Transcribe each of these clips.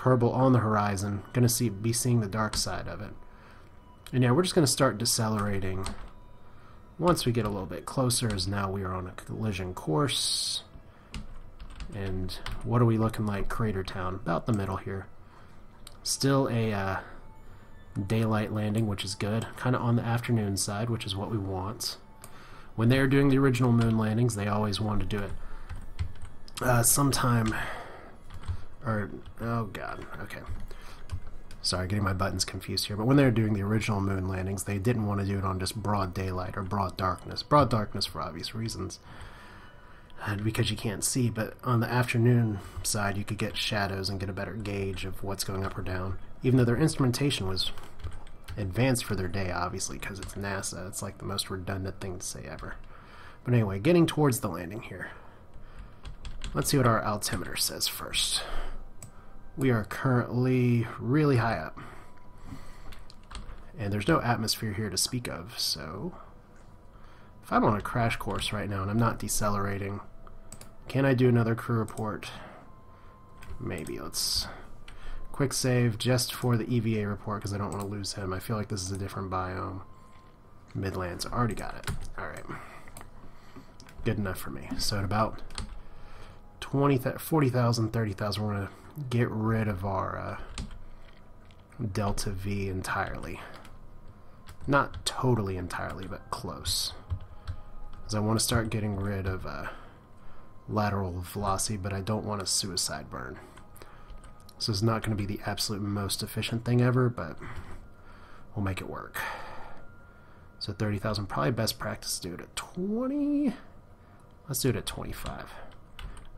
Kerbal on the horizon. Gonna be seeing the dark side of it. And yeah, we're just gonna start decelerating once we get a little bit closer, as now we are on a collision course. And what are we looking like, Crater Town? About the middle here. Still a daylight landing, which is good. Kind of on the afternoon side, which is what we want. When they were doing the original moon landings, they always wanted to do it sometime, or, oh god, okay. Sorry, getting my buttons confused here. But when they were doing the original moon landings, they didn't want to do it on just broad daylight or broad darkness. Broad darkness for obvious reasons, and because you can't see. But on the afternoon side, you could get shadows and get a better gauge of what's going up or down. Even though their instrumentation was advanced for their day, obviously, because it's NASA. It's like the most redundant thing to say ever. But anyway, getting towards the landing here. Let's see what our altimeter says first. We are currently really high up. And there's no atmosphere here to speak of, so if I'm on a crash course right now and I'm not decelerating, can I do another crew report? Maybe. Let's quick save just for the EVA report because I don't want to lose him. I feel like this is a different biome. Midlands, already got it. Alright. Good enough for me. So at about 40,000, 30,000, we're going to get rid of our Delta V entirely. Not totally entirely, but close. Because I want to start getting rid of lateral velocity, but I don't want a suicide burn. So it's not going to be the absolute most efficient thing ever, but we'll make it work. So 30,000, probably best practice to do it at 20. Let's do it at 25.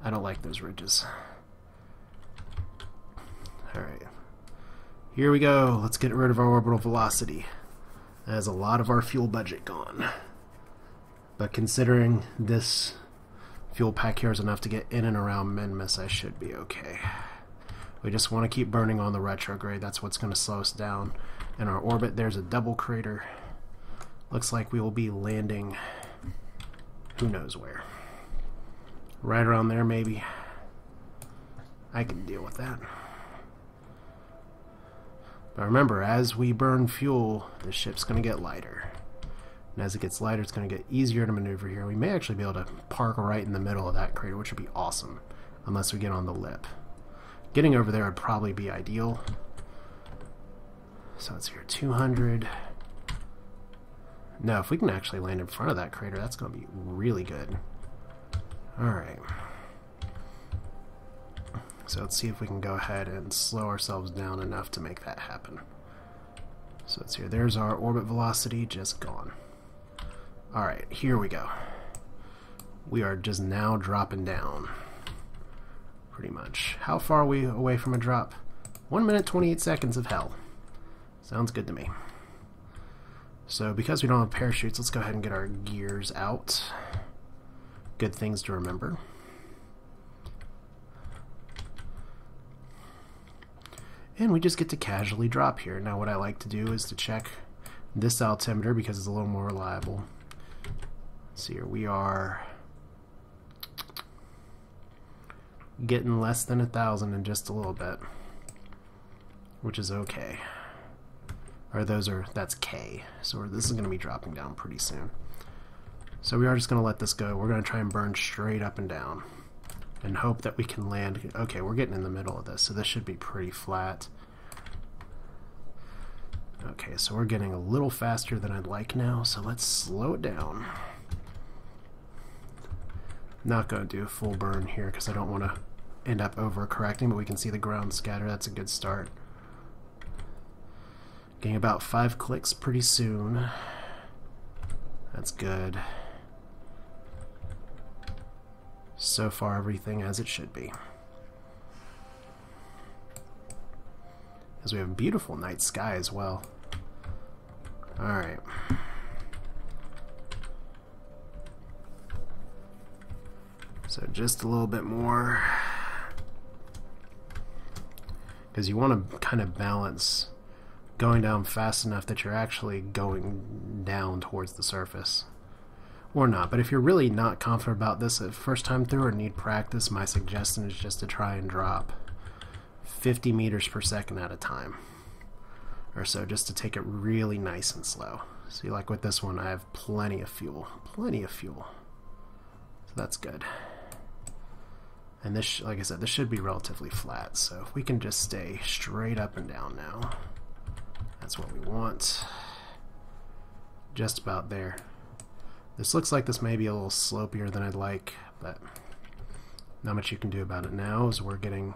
I don't like those ridges. Alright. Here we go. Let's get rid of our orbital velocity. That has a lot of our fuel budget gone. But considering this fuel pack here is enough to get in and around Minmus, I should be okay. We just want to keep burning on the retrograde. That's what's going to slow us down. In our orbit, there's a double crater. Looks like we will be landing who knows where. Right around there, maybe. I can deal with that. But remember, as we burn fuel, the ship's going to get lighter. And as it gets lighter, it's going to get easier to maneuver here. We may actually be able to park right in the middle of that crater, which would be awesome. Unless we get on the lip. Getting over there would probably be ideal. So it's here, 200. No, if we can actually land in front of that crater, that's going to be really good. Alright. So let's see if we can go ahead and slow ourselves down enough to make that happen. So it's here. There's our orbit velocity, just gone. Alright, here we go. We are just now dropping down. Pretty much. How far are we away from a drop? 1 minute, 28 seconds of hell. Sounds good to me. So because we don't have parachutes, let's go ahead and get our gears out. Good things to remember. And we just get to casually drop here. Now what I like to do is to check this altimeter because it's a little more reliable. Let's see here, we are getting less than 1,000 in just a little bit, which is okay. Or that's K, so this is going to be dropping down pretty soon. So we are just going to let this go. We're going to try and burn straight up and down and hope that we can land. Okay, we're getting in the middle of this, so this should be pretty flat. Okay, so we're getting a little faster than I'd like now, so let's slow it down. Not going to do a full burn here because I don't want to end up overcorrecting, but we can see the ground scatter. That's a good start. Getting about 5 clicks pretty soon. That's good. So far, everything as it should be. As we have a beautiful night sky as well. Alright. So just a little bit more. Because you want to kind of balance going down fast enough that you're actually going down towards the surface. Or not, but if you're really not confident about this at first time through or need practice, my suggestion is just to try and drop 50 meters per second at a time or so, just to take it really nice and slow. See, like with this one, I have plenty of fuel. So that's good. And this, like I said, this should be relatively flat. So if we can just stay straight up and down now, that's what we want. Just about there. This looks like this may be a little slopier than I'd like, but not much you can do about it now. As we're getting,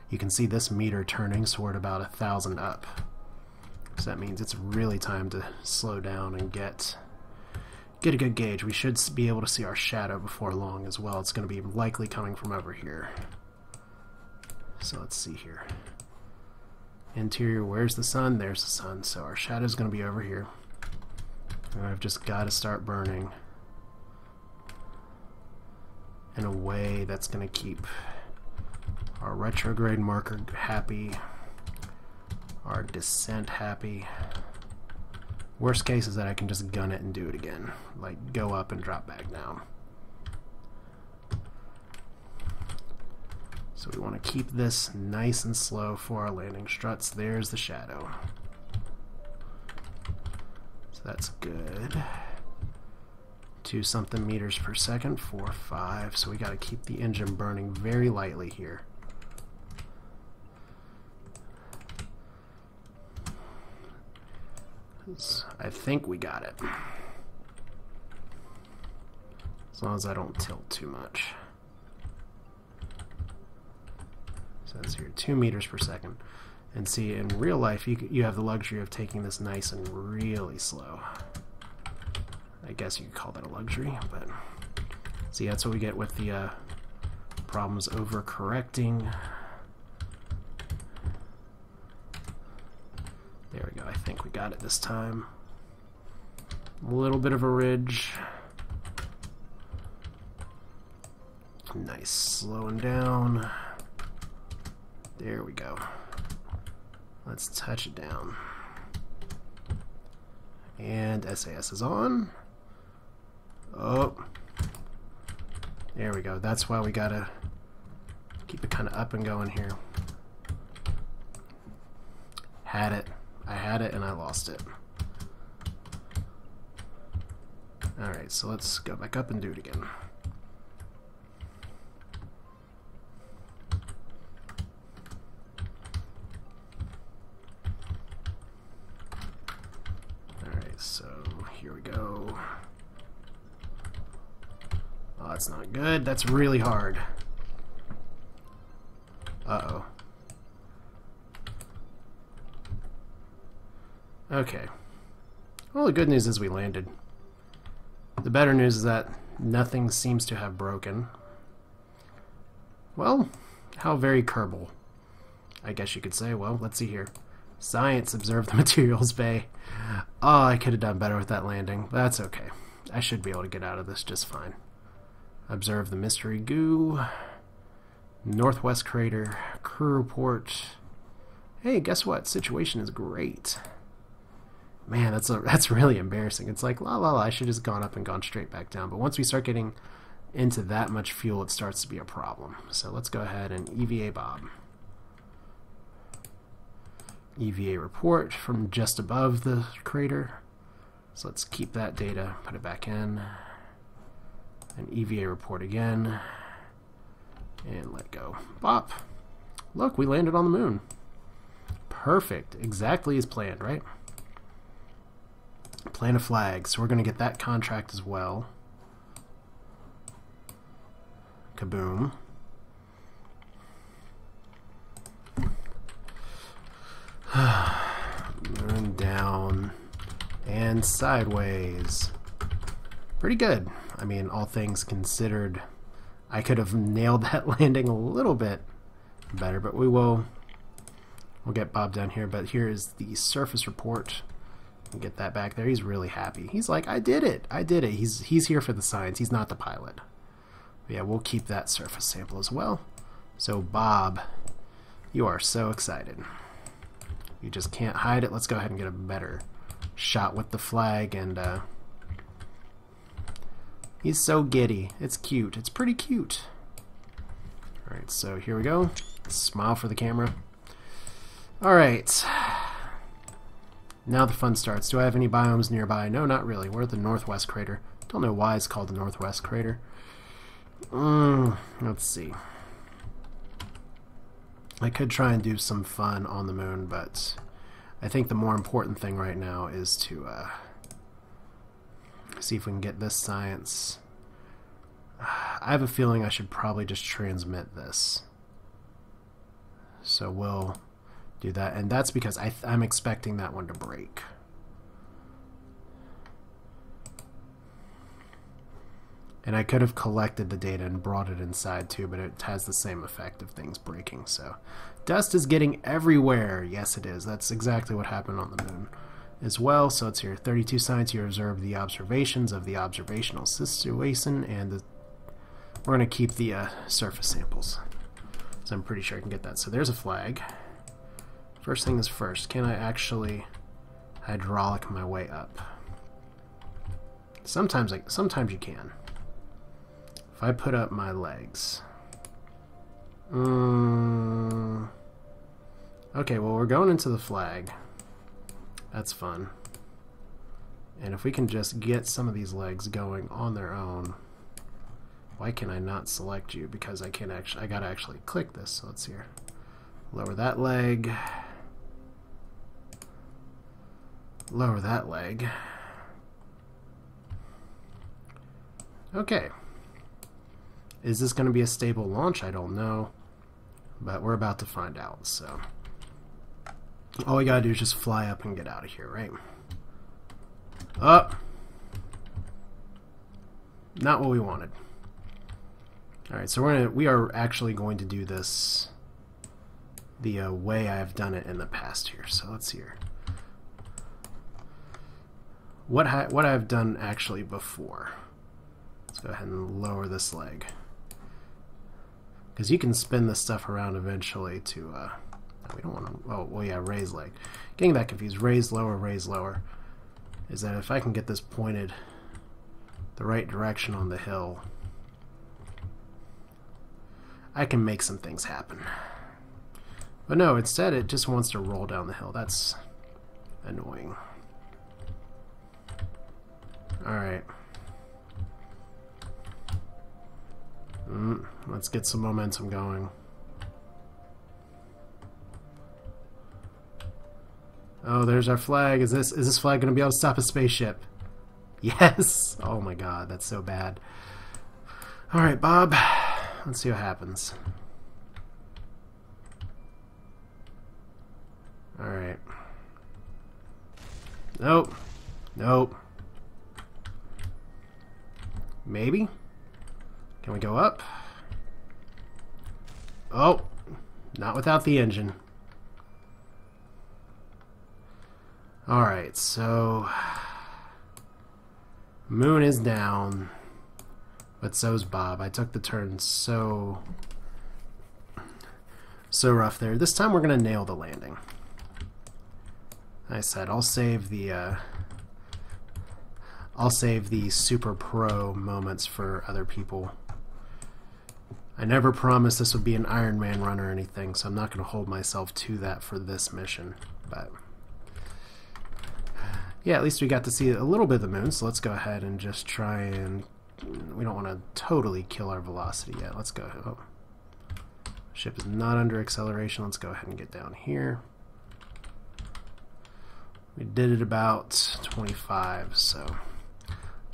you can see this meter turning, so we're at about 1,000 up. So that means it's really time to slow down and get a good gauge. We should be able to see our shadow before long as well. It's going to be likely coming from over here. So let's see here. Interior, where's the sun? There's the sun. So our shadow's going to be over here. And I've just got to start burning in a way that's going to keep our retrograde marker happy, our descent happy. Worst case is that I can just gun it and do it again, like go up and drop back down. So we want to keep this nice and slow for our landing struts. There's the shadow. So that's good. 2 something meters per second, 4, 5. So we got to keep the engine burning very lightly here. I think we got it. As long as I don't tilt too much. So it's here 2 meters per second. And see, in real life, you have the luxury of taking this nice and really slow. I guess you could call that a luxury, but see, that's what we get with the problems overcorrecting. There we go. I think we got it this time. A little bit of a ridge. Nice, slowing down. There we go. Let's touch it down. And SAS is on. Oh. There we go. That's why we gotta keep it kind of up and going here. Had it. I had it and I lost it. Alright, so let's go back up and do it again. Alright, so here we go. Oh, that's not good. That's really hard. Uh-oh. Okay. Well, the good news is we landed. The better news is that nothing seems to have broken. Well, how very Kerbal, I guess you could say. Well, let's see here. Science, observe the materials bay. Oh, I could have done better with that landing, but that's okay. I should be able to get out of this just fine. Observe the mystery goo. Northwest crater. Crew report. Hey, guess what? Situation is great. Man, that's really embarrassing. It's like, la la la, I should have just gone up and gone straight back down. But once we start getting into that much fuel, it starts to be a problem. So let's go ahead and EVA Bob. EVA report from just above the crater. So let's keep that data, put it back in. And EVA report again. And let go. Bop. Look, we landed on the moon. Perfect. Exactly as planned, right? Plant a flag, so we're going to get that contract as well. Kaboom. Moon down and sideways. Pretty good. I mean, all things considered, I could have nailed that landing a little bit better, but we'll get Bob down here. But here is the surface report. Get that back there. He's really happy. He's like, I did it. I did it. He's here for the science. He's not the pilot. But yeah, we'll keep that surface sample as well. So Bob, you are so excited. You just can't hide it. Let's go ahead and get a better shot with the flag. And he's so giddy. It's cute. It's pretty cute. Alright, so here we go. Smile for the camera. Alright. Now the fun starts. Do I have any biomes nearby? No, not really. We're at the Northwest Crater. Don't know why it's called the Northwest Crater. Let's see. I could try and do some fun on the moon, but I think the more important thing right now is to see if we can get this science. I have a feeling I should probably just transmit this. So we'll do that, and that's because I'm expecting that one to break. And I could have collected the data and brought it inside too, but it has the same effect of things breaking. So dust is getting everywhere. Yes, it is. That's exactly what happened on the moon as well. So it's here. 32 science. You observe the observations of the observational situation, and we're going to keep the surface samples. So I'm pretty sure I can get that. So there's a flag. First thing is first. Can I actually hydraulic my way up? Sometimes you can. If I put up my legs. Okay, well, we're going into the flag. That's fun. And if we can just get some of these legs going on their own. Why can I not select you? Because I can't actually, I gotta actually click this. So let's see here. Lower that leg. Lower that leg. Okay. Is this going to be a stable launch? I don't know. But we're about to find out, so. All we gotta do is just fly up and get out of here, right? Up. Not what we wanted. Alright, so we are actually going to do this the way I've done it in the past here. So let's see here. What I've done actually before. Let's go ahead and lower this leg. Because you can spin this stuff around eventually to, we don't want to, oh, well yeah, raise leg. Getting that confused, raise lower, is that if I can get this pointed the right direction on the hill, I can make some things happen. But no, instead it just wants to roll down the hill. That's annoying. Alright. Let's get some momentum going. Oh, there's our flag. Is this flag going to be able to stop a spaceship? Yes! Oh my god, that's so bad. Alright, Bob. Let's see what happens. Alright. Nope. Nope. Maybe? Can we go up? Oh, not without the engine. Alright, so moon is down, but so's Bob. I took the turn so rough there. This time we're gonna nail the landing. I said I'll save the super pro moments for other people. I never promised this would be an Iron Man run or anything, so I'm not going to hold myself to that for this mission. But yeah, at least we got to see a little bit of the moon, so let's go ahead and just try and... We don't want to totally kill our velocity yet. Let's go... Oh. Ship is not under acceleration. Let's go ahead and get down here. We did it about 25, so...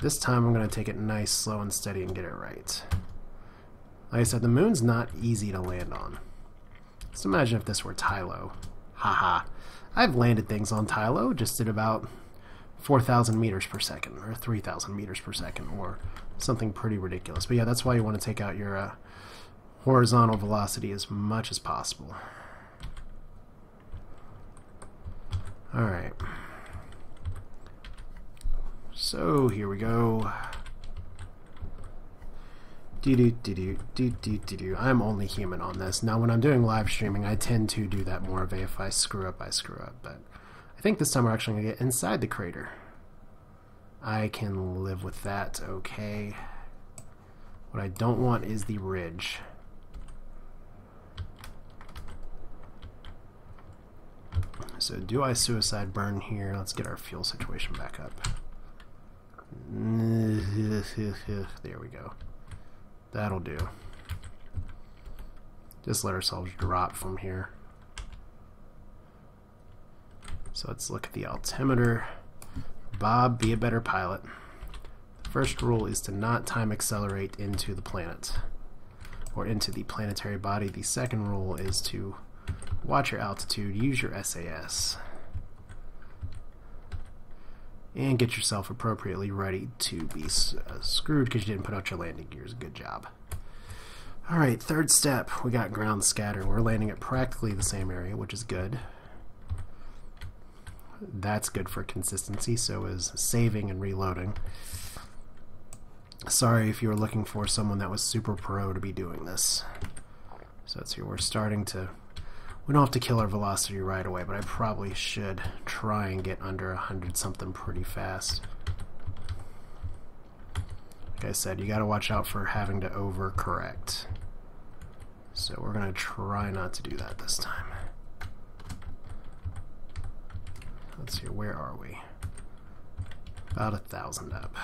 This time I'm going to take it nice, slow, and steady and get it right. Like I said, the moon's not easy to land on. Just imagine if this were Tylo. Haha. I've landed things on Tylo just at about 4,000 meters per second, or 3,000 meters per second, or something pretty ridiculous. But yeah, that's why you want to take out your horizontal velocity as much as possible. Alright. So, here we go. I'm only human on this. Now, when I'm doing live streaming, I tend to do that more of a if I screw up, I screw up. But I think this time we're actually going to get inside the crater. I can live with that, okay. What I don't want is the ridge. So do I suicide burn here? Let's get our fuel situation back up. There we go. That'll do. Just let ourselves drop from here. So let's look at the altimeter. Bob, be a better pilot. The first rule is to not time accelerate into the planet or into the planetary body. The second rule is to watch your altitude, use your SAS, and get yourself appropriately ready to be screwed because you didn't put out your landing gears. Good job. Alright, third step. We got ground scatter. We're landing at practically the same area, which is good. That's good for consistency, so is saving and reloading. Sorry if you were looking for someone that was super pro to be doing this. So let's see, we're starting to... We don't have to kill our velocity right away, but I probably should try and get under 100 something pretty fast. Like I said, you gotta watch out for having to overcorrect. So we're gonna try not to do that this time. Let's see, where are we? About 1,000 up.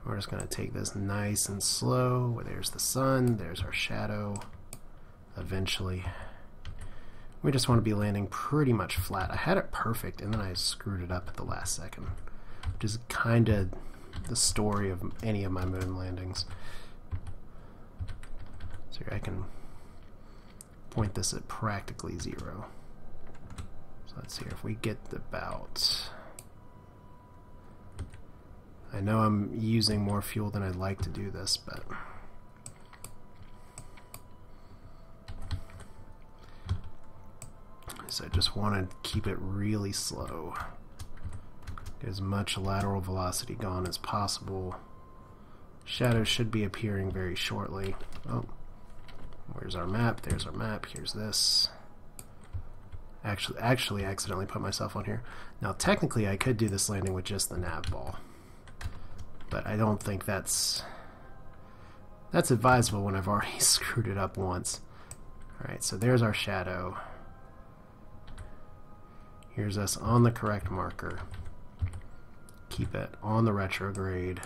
We're just going to take this nice and slow. There's the sun, there's our shadow. Eventually. We just want to be landing pretty much flat. I had it perfect and then I screwed it up at the last second. Which is kind of the story of any of my moon landings. So here I can point this at practically 0. So let's see if we get about... I know I'm using more fuel than I'd like to do this, but... So I just want to keep it really slow. Get as much lateral velocity gone as possible. Shadows should be appearing very shortly. Oh, where's our map? There's our map. Here's this. Actually accidentally put myself on here. Now technically I could do this landing with just the nav ball, but I don't think that's advisable when I've already screwed it up once. Alright, so there's our shadow. Here's us on the correct marker. Keep it on the retrograde.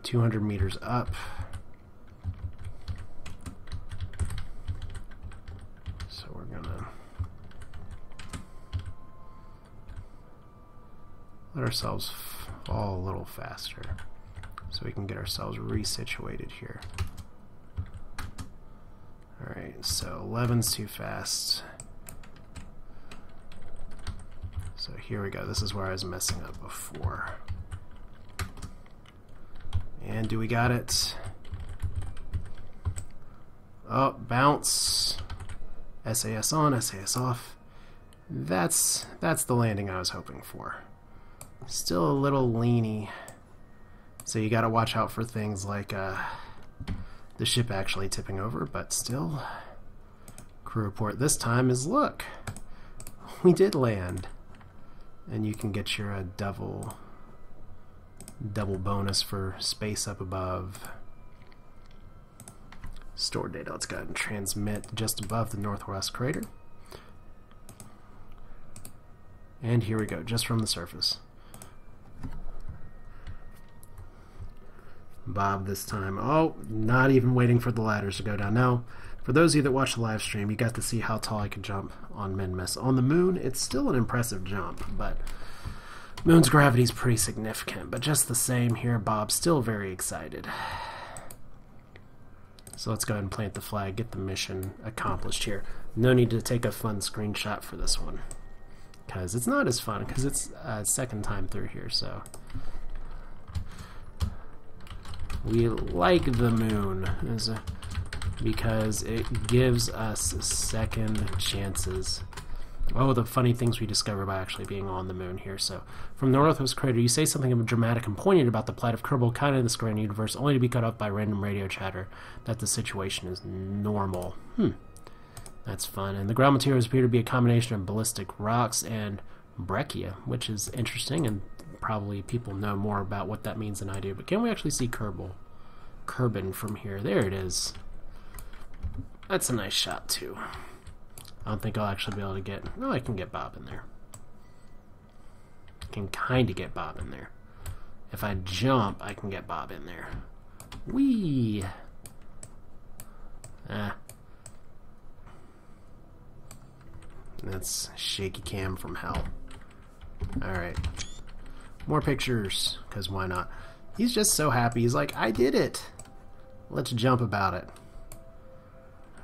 200 meters up. So we're gonna let ourselves fall a little faster so we can get ourselves resituated here. Alright, so 11's too fast. So here we go. This is where I was messing up before. And do we got it? Oh, bounce. SAS on, SAS off. That's the landing I was hoping for. Still a little leany. So you gotta watch out for things like the ship actually tipping over, but still. Crew report this time is, look, we did land. And you can get your double bonus for space up above. Store data. Let's go ahead and transmit just above the northwest crater. And here we go, just from the surface. Bob this time. Oh, not even waiting for the ladders to go down. Now, for those of you that watch the live stream, you got to see how tall I could jump on Min-Miss. On the moon, it's still an impressive jump, but moon's gravity is pretty significant. But just the same here, Bob's still very excited. So let's go ahead and plant the flag, get the mission accomplished here. No need to take a fun screenshot for this one, because it's not as fun, because it's second time through here, so... We like the moon because it gives us second chances. Oh, the funny things we discover by actually being on the moon here. So, from the northwest crater, you say something dramatic and poignant about the plight of Kerbal, kind of in this grand universe, only to be cut off by random radio chatter that the situation is normal. That's fun. And the ground materials appear to be a combination of ballistic rocks and breccia, which is interesting, and probably people know more about what that means than I do. But can we actually see Kerbal from here? There it is. That's a nice shot too. I don't think I'll actually be able to get... No, I can get Bob in there. I can kind of get Bob in there. If I jump, I can get Bob in there. Whee! That's shaky cam from hell. Alright. More pictures, because why not? He's just so happy. He's like, I did it! Let's jump about it.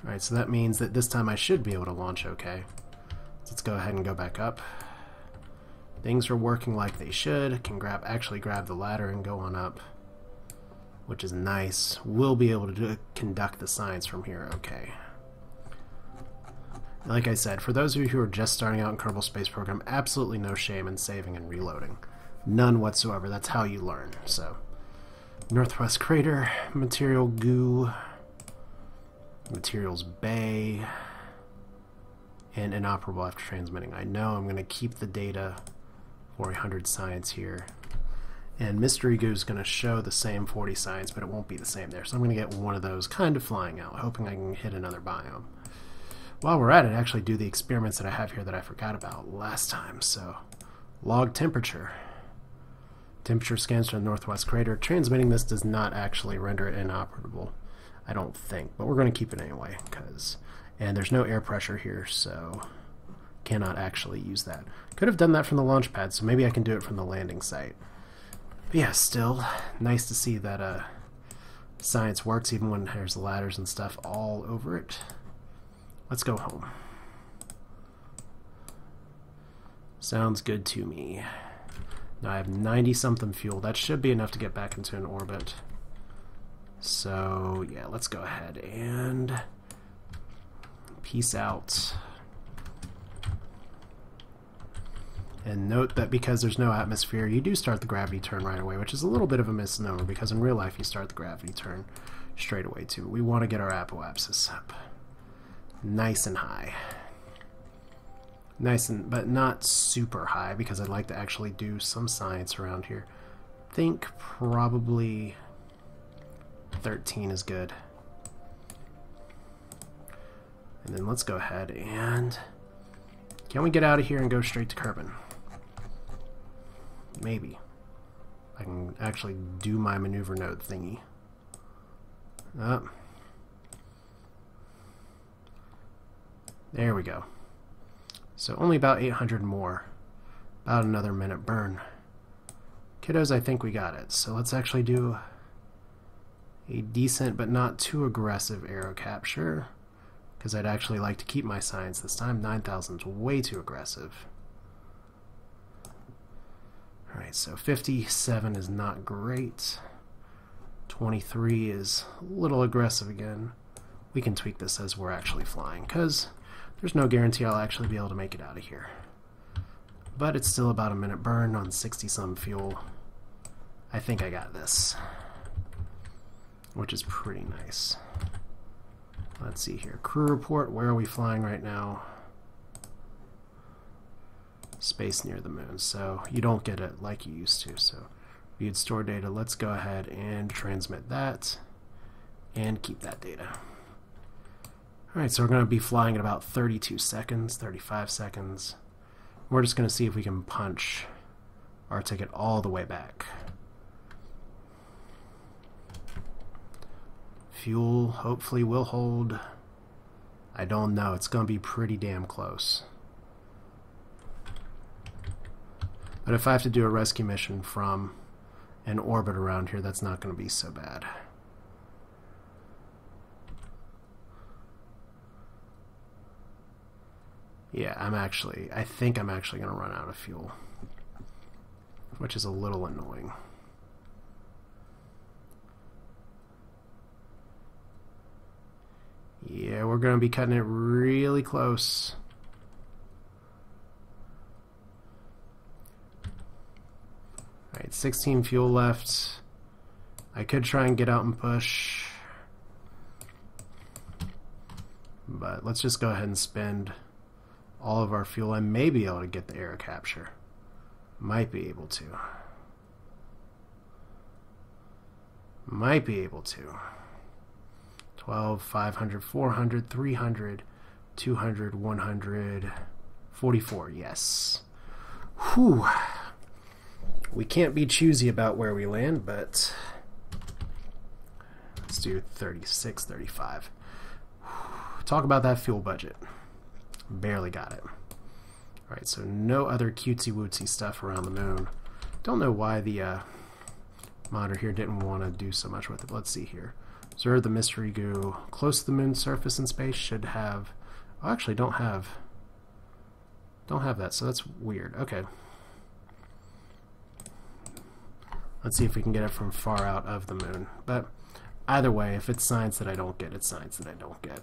Alright, so that means that this time I should be able to launch okay. Let's go ahead and go back up. Things are working like they should. Can actually grab the ladder and go on up, which is nice. We'll be able to conduct the science from here okay. Like I said, for those of you who are just starting out in Kerbal Space Program, absolutely no shame in saving and reloading. None whatsoever. That's how you learn. So, Northwest Crater, Material Goo, Materials Bay, and Inoperable after transmitting. I know I'm going to keep the data for 100 science here. And Mystery Goo is going to show the same 40 science, but it won't be the same there. So I'm going to get one of those kind of flying out, hoping I can hit another biome. While we're at it, actually do the experiments that I have here that I forgot about last time. So, log temperature. Temperature scans from the Northwest Crater. Transmitting this does not actually render it inoperable, I don't think, but we're going to keep it anyway, and there's no air pressure here, so cannot actually use that. Could have done that from the launch pad, so maybe I can do it from the landing site. But yeah, still nice to see that science works even when there's ladders and stuff all over it. Let's go home. Sounds good to me. Now I have 90-something fuel. That should be enough to get back into an orbit. So, yeah, let's go ahead and peace out. And note that because there's no atmosphere, you do start the gravity turn right away, which is a little bit of a misnomer because in real life you start the gravity turn straight away too. We want to get our apoapsis up nice and high. Nice and, but not super high because I'd like to actually do some science around here. Think probably 13 is good. And then let's go ahead and... Can we get out of here and go straight to Kerbal? Maybe. I can actually do my maneuver node thingy. There we go. So only about 800 more. About another minute burn. Kiddos, I think we got it. So let's actually do a decent but not too aggressive arrow capture, because I'd actually like to keep my science this time. 9,000 is way too aggressive. Alright, so 57 is not great. 23 is a little aggressive again. We can tweak this as we're actually flying, because there's no guarantee I'll actually be able to make it out of here. But it's still about a minute burn on 60-some fuel. I think I got this, which is pretty nice. Let's see here. Crew report, where are we flying right now? Space near the moon, so you don't get it like you used to. So viewed store data, let's go ahead and transmit that and keep that data. Alright, so we're going to be flying at about 32 seconds, 35 seconds. We're just going to see if we can punch our ticket all the way back. Fuel hopefully will hold. I don't know. It's going to be pretty damn close. But if I have to do a rescue mission from an orbit around here, that's not going to be so bad. Yeah, I think I'm actually going to run out of fuel, which is a little annoying. Yeah, we're going to be cutting it really close. Alright, 16 fuel left. I could try and get out and push, but let's just go ahead and spend all of our fuel. I may be able to get the air capture. Might be able to. Might be able to. 12, 500, 400, 300. 200, 100, 44, yes. Whew. We can't be choosy about where we land, but let's do 36, 35. Talk about that fuel budget. Barely got it. Alright, so no other cutesy-wootsy stuff around the moon. Don't know why the monitor here didn't want to do so much with it. Let's see here. Observe the mystery goo. Close to the moon's surface in space should have... Oh, actually, don't have that, so that's weird. Okay. Let's see if we can get it from far out of the moon. But either way, if it's science that I don't get, it's science that I don't get.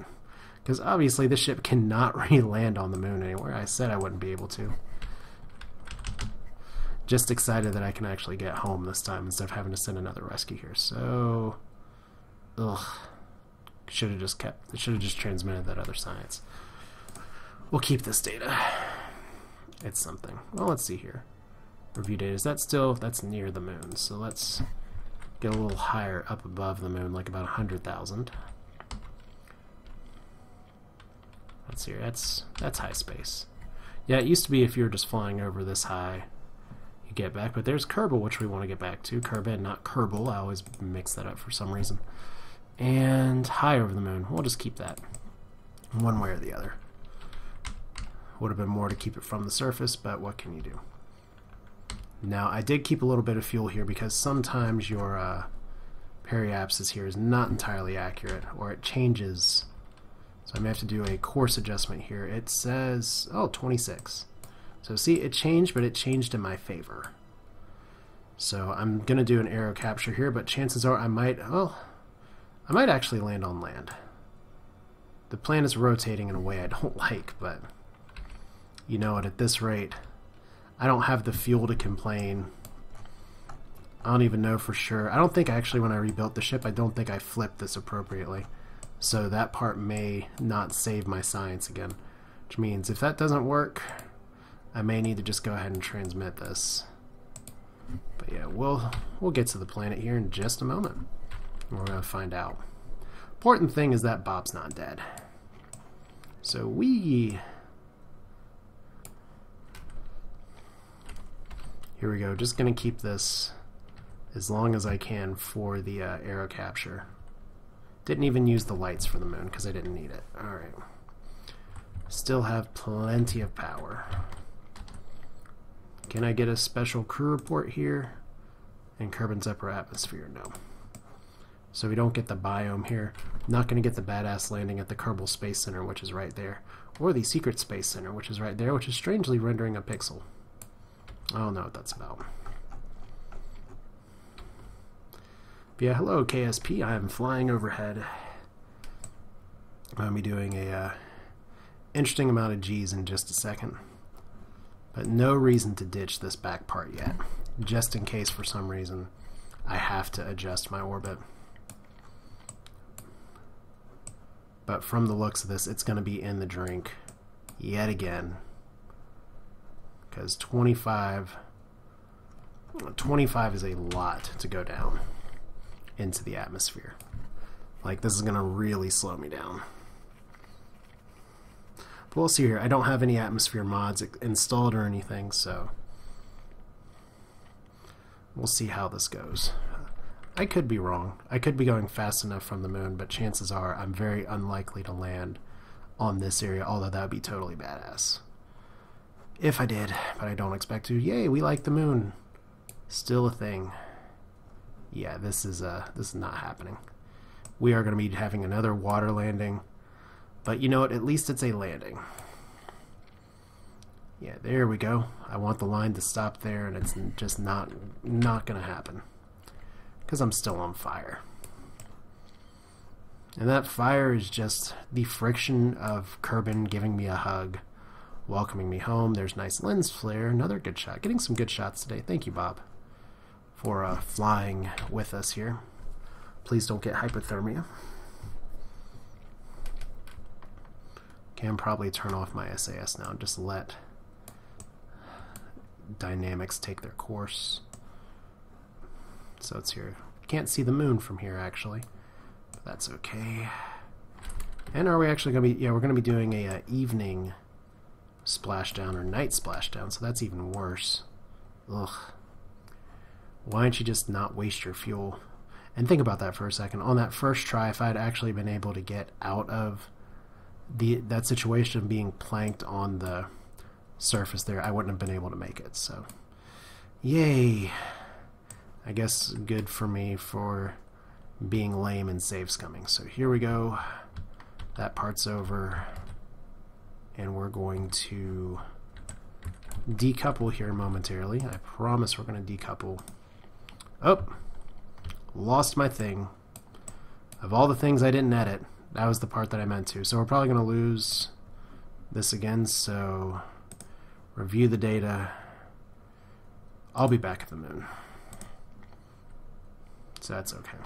Because obviously this ship cannot re-land on the moon anywhere. I said I wouldn't be able to. Just excited that I can actually get home this time instead of having to send another rescue here. So, ugh. Should have just transmitted that other science. We'll keep this data. It's something. Well, let's see here. Review data. Is that still? That's near the moon. So let's get a little higher up above the moon, like about 100,000. Let's see here. That's high space. Yeah, it used to be if you were just flying over this high, you get back. But there's Kerbal, which we want to get back to. Kerbal, not Kerbal. I always mix that up for some reason. And high over the moon. We'll just keep that one way or the other. Would have been more to keep it from the surface, but what can you do? Now, I did keep a little bit of fuel here because sometimes your periapsis here is not entirely accurate, or it changes. So I may have to do a course adjustment here. It says, oh, 26. So see, it changed, but it changed in my favor. So I'm going to do an aero capture here, but chances are I might actually land on land. The plane is rotating in a way I don't like, but you know what, at this rate, I don't have the fuel to complain. I don't even know for sure. I don't think actually when I rebuilt the ship, I don't think I flipped this appropriately. So that part may not save my science again. Which means if that doesn't work, I may need to just go ahead and transmit this. But yeah, we'll get to the planet here in just a moment. We're going to find out. Important thing is that Bob's not dead. So here we go. Just going to keep this as long as I can for the aero capture. Didn't even use the lights for the moon because I didn't need it. Alright. Still have plenty of power. Can I get a special crew report here? In Kerbin's upper atmosphere? No. So we don't get the biome here. Not going to get the badass landing at the Kerbal Space Center, which is right there. Or the Secret Space Center, which is right there, which is strangely rendering a pixel. I don't know what that's about. But yeah, hello KSP. I am flying overhead. I'll be doing a interesting amount of G's in just a second. But no reason to ditch this back part yet. Just in case for some reason I have to adjust my orbit. But from the looks of this, it's going to be in the drink yet again. Because 25 is a lot to go down into the atmosphere. Like, this is going to really slow me down. But we'll see here. I don't have any atmosphere mods installed or anything, so we'll see how this goes. I could be wrong. I could be going fast enough from the moon, but chances are I'm very unlikely to land on this area, although that would be totally badass. If I did, but I don't expect to. Yay, we like the moon. Still a thing. Yeah, this is not happening. We are going to be having another water landing. But you know what? At least it's a landing. Yeah, there we go. I want the line to stop there, and it's just not going to happen. Because I'm still on fire. And that fire is just the friction of Kerbin giving me a hug. Welcoming me home. There's nice lens flare. Another good shot. Getting some good shots today. Thank you, Bob, for flying with us here. Please don't get hypothermia. Can probably turn off my SAS now and just let dynamics take their course. So it's here. Can't see the moon from here, actually. But that's okay. And are we actually going to be... Yeah, we're going to be doing a evening splashdown or night splashdown, so that's even worse. Ugh. Why don't you just not waste your fuel? And think about that for a second. On that first try, if I'd actually been able to get out of that situation of being planked on the surface there, I wouldn't have been able to make it. So, yay. I guess good for me for being lame and save scumming. So here we go. That part's over. And we're going to decouple here momentarily. I promise we're going to decouple. Oh, lost my thing. Of all the things I didn't edit, that was the part that I meant to. So we're probably going to lose this again. So review the data. I'll be back at the moon. So that's okay.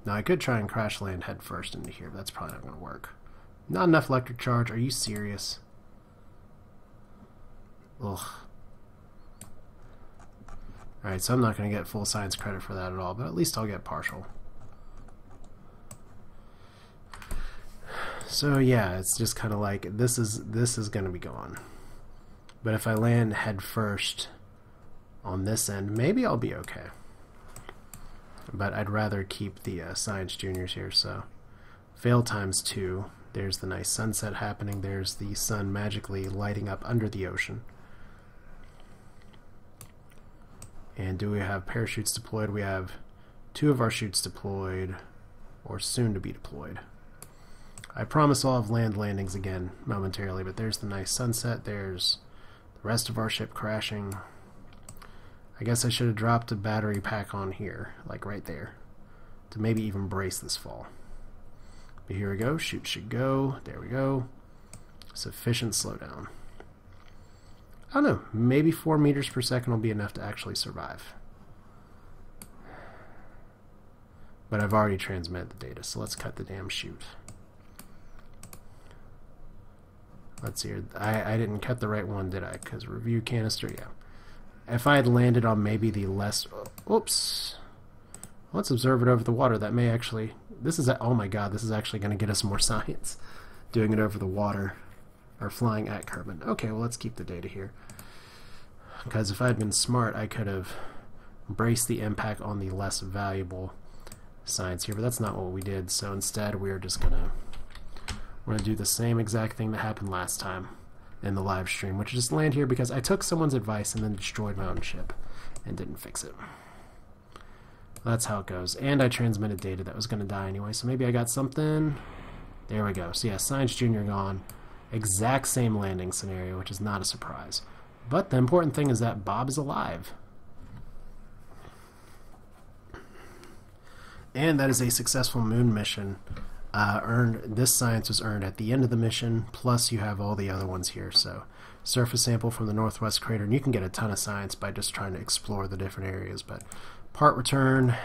Now I could try and crash land head first into here, but that's probably not going to work. Not enough electric charge. Are you serious? Ugh. Alright, so I'm not going to get full science credit for that at all, but at least I'll get partial. So yeah, it's just kind of like this is going to be gone. But if I land head first on this end, maybe I'll be okay. But I'd rather keep the science juniors here. So fail times 2. There's the nice sunset happening. There's the sun magically lighting up under the ocean. And do we have parachutes deployed? We have 2 of our chutes deployed, or soon to be deployed. I promise I'll have land landings again momentarily, but there's the nice sunset. There's the rest of our ship crashing. I guess I should have dropped a battery pack on here, like right there, to maybe even brace this fall. But here we go. Chute should go. There we go. Sufficient slowdown. I don't know. Maybe 4 meters per second will be enough to actually survive. But I've already transmitted the data, so let's cut the damn chute. Let's see here. I didn't cut the right one, did I? Because review canister, yeah. If I had landed on maybe the less... Oops. Let's observe it over the water. That may actually... This is... Oh my god, this is actually going to get us more science. Doing it over the water. Or flying at Kerbal. Okay, well, let's keep the data here. Because if I had been smart, I could have braced the impact on the less valuable science here. But that's not what we did. So instead, we're just going to... We're going to do the same exact thing that happened last time in the live stream, which is just land here because I took someone's advice and then destroyed my own ship and didn't fix it. That's how it goes. And I transmitted data that was going to die anyway, so maybe I got something. There we go. So yeah, Science Junior gone. Exact same landing scenario, which is not a surprise. But the important thing is that Bob is alive. And that is a successful moon mission. This science was earned at the end of the mission, plus you have all the other ones here. So surface sample from the northwest crater, and you can get a ton of science by just trying to explore the different areas. But part return,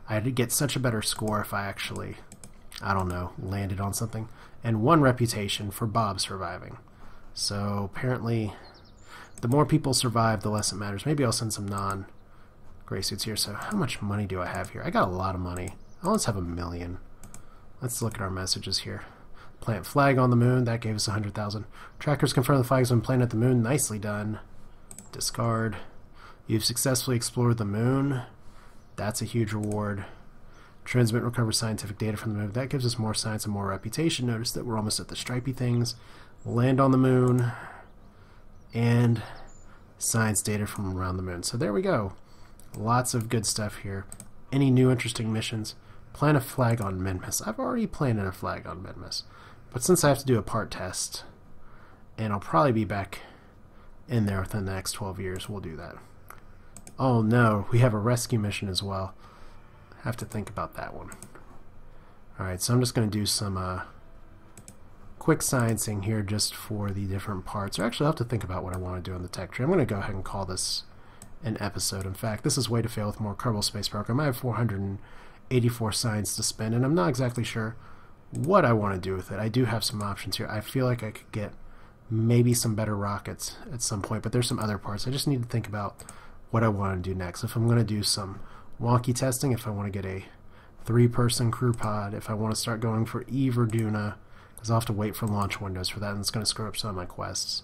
I had to get such a better score if I actually, I don't know, landed on something. And 1 reputation for Bob surviving. So apparently the more people survive, the less it matters. Maybe I'll send some non-gray suits here. So how much money do I have here? I got a lot of money. I almost have 1 million. Let's look at our messages here. Plant flag on the moon. That gave us 100,000. Trackers confirm the flags when planted at the moon. Nicely done. Discard. You've successfully explored the moon. That's a huge reward. Transmit and recover scientific data from the moon. That gives us more science and more reputation. Notice that we're almost at the stripy things. Land on the moon. And science data from around the moon. So there we go. Lots of good stuff here. Any new interesting missions? Plant a flag on Minmus. I've already planted a flag on Minmus. But since I have to do a part test, and I'll probably be back in there within the next 12 years, we'll do that. Oh no, we have a rescue mission as well. Have to think about that one. Alright, so I'm just going to do some quick sciencing here just for the different parts. Or actually, I'll have to think about what I want to do in the tech tree. I'm going to go ahead and call this an episode. In fact, this is Way to Fail with More Kerbal Space Program. I have 484 science to spend, and I'm not exactly sure what I want to do with it. I do have some options here. I feel like I could get maybe some better rockets at some point, but there's some other parts. I just need to think about what I want to do next. If I'm going to do some wonky testing, if I want to get a 3-person crew pod, if I want to start going for Eve or Duna, because I'll have to wait for launch windows for that, and it's going to screw up some of my quests.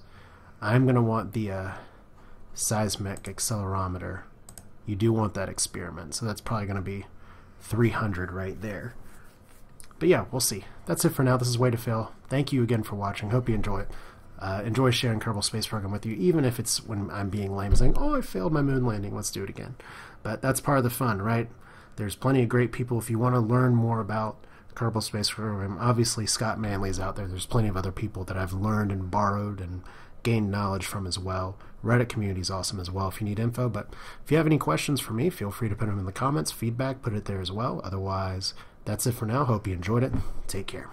I'm going to want the seismic accelerometer. You do want that experiment, so that's probably going to be 300 right there. But yeah, we'll see. That's it for now. This is Way to Fail. Thank you again for watching. Hope you enjoy it. Enjoy sharing Kerbal Space Program with you, even if it's when I'm being lame, saying, oh, I failed my moon landing, let's do it again. But that's part of the fun, right? There's plenty of great people. If you want to learn more about Kerbal Space Program, obviously Scott Manley's out there. There's plenty of other people that I've learned and borrowed and gained knowledge from as well. Reddit community is awesome as well if you need info. But if you have any questions for me, feel free to put them in the comments. Feedback, put it there as well. Otherwise, that's it for now. Hope you enjoyed it. Take care.